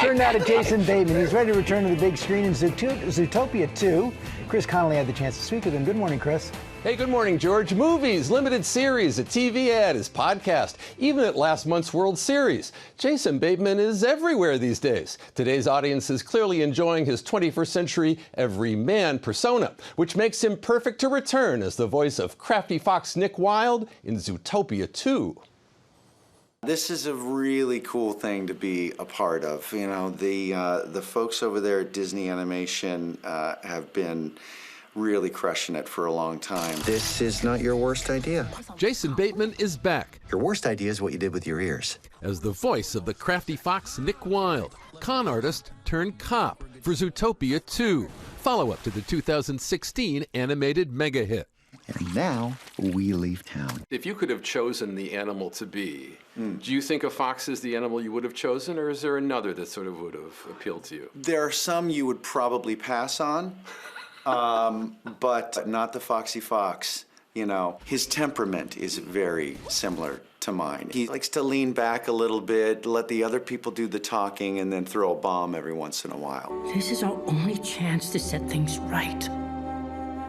Turn now to Jason Bateman. He's ready to return to the big screen in Zootopia 2. Chris Connelly had the chance to speak with him. Good morning, Chris. Hey, good morning, George. Movies, limited series, a TV ad, his podcast, even at last month's World Series. Jason Bateman is everywhere these days. Today's audience is clearly enjoying his 21st century everyman persona, which makes him perfect to return as the voice of crafty fox Nick Wilde in Zootopia 2. This is a really cool thing to be a part of. You know, the folks over there at Disney Animation have been really crushing it for a long time. This is not your worst idea. Jason Bateman is back. Your worst idea is what you did with your ears. As the voice of the crafty fox Nick Wilde, con artist turned cop for Zootopia 2, follow-up to the 2016 animated mega hit. And now we leave town. If you could have chosen the animal to be, do you think a fox is the animal you would have chosen, or is there another that sort of would have appealed to you? There are some you would probably pass on, but not the Foxy Fox. You know, his temperament is very similar to mine. He likes to lean back a little bit, let the other people do the talking, and then throw a bomb every once in a while. This is our only chance to set things right.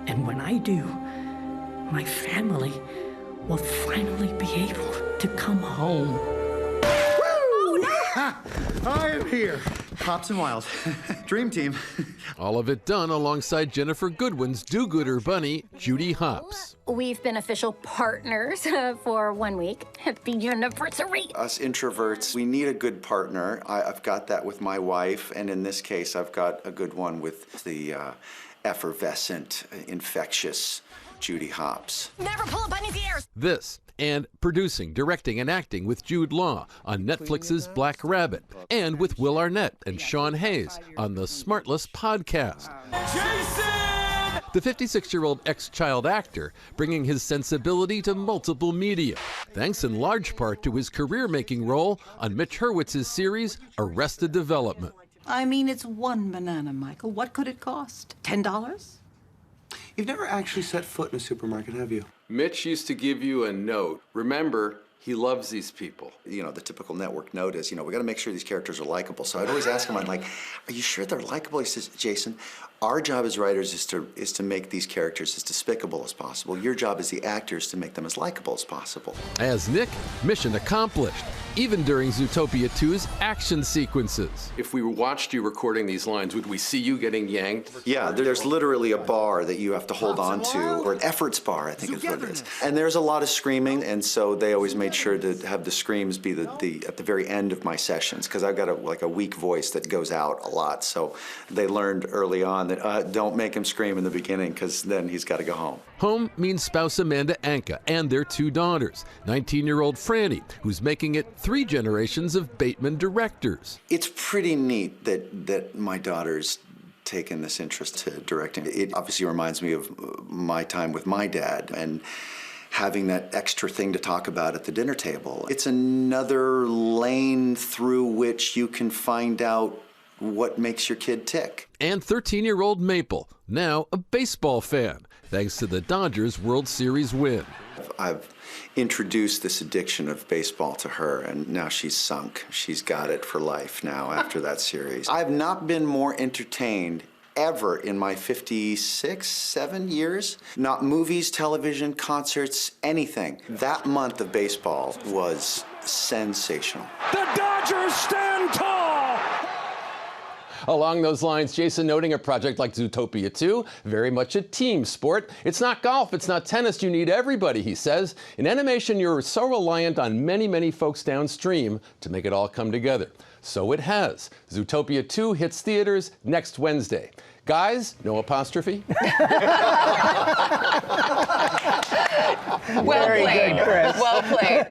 And when I do, my family will finally be able to come home. I am here. Hops and Wilds. Dream team. All of it done alongside Jennifer Goodwin's do-gooder bunny, Judy Hopps. We've been official partners for 1 week. Happy anniversary. Us introverts, we need a good partner. I've got that with my wife, and in this case, I've got a good one with the effervescent, infectious Judy Hopps. Never pull a bunny's ears. This and producing, directing, and acting with Jude Law on Netflix's Black Rabbit, and with Will Arnett and Sean Hayes on the Smartless podcast. Jason! The 56-year-old ex-child actor bringing his sensibility to multiple media, thanks in large part to his career-making role on Mitch Hurwitz's series Arrested Development. I mean, it's one banana, Michael. What could it cost? $10? You've never actually set foot in a supermarket, have you? Mitch used to give you a note. Remember, he loves these people. You know, the typical network note is, you know, we got to make sure these characters are likable. So I'd always ask him, I'm like, are you sure they're likable? He says, Jason, our job as writers is to make these characters as despicable as possible. Your job as the actors to make them as likable as possible. As Nick, mission accomplished, even during Zootopia 2's action sequences. If we watched you recording these lines, would we see you getting yanked? Yeah, there's literally a bar that you have to hold on to, or an efforts bar, I think is what it is. And there's a lot of screaming, and so they always made sure to have the screams be at the very end of my sessions, because I've got a weak voice that goes out a lot. So they learned early on that don't make him scream in the beginning, because then he's got to go home. Home means spouse Amanda Anka and their 2 daughters, 19-year-old Franny, who's making it 3 generations of Bateman directors. It's pretty neat that my daughter's taken this interest to directing. It obviously reminds me of my time with my dad and having that extra thing to talk about at the dinner table. It's another lane through which you can find out what makes your kid tick. And 13-year-old Maple, now a baseball fan, thanks to the Dodgers World Series win. I've introduced this addiction of baseball to her, and now she's sunk. She's got it for life now after that series. I've not been more entertained ever in my 56, 7 years. Not movies, television, concerts, anything. That month of baseball was sensational. The Dodgers stand tall! Along those lines, Jason noting a project like Zootopia 2, very much a team sport. It's not golf, it's not tennis, you need everybody, he says. In animation, you're so reliant on many, many folks downstream to make it all come together. So it has. Zootopia 2 hits theaters next Wednesday. Guys, no apostrophe. Well played, Chris. Well played.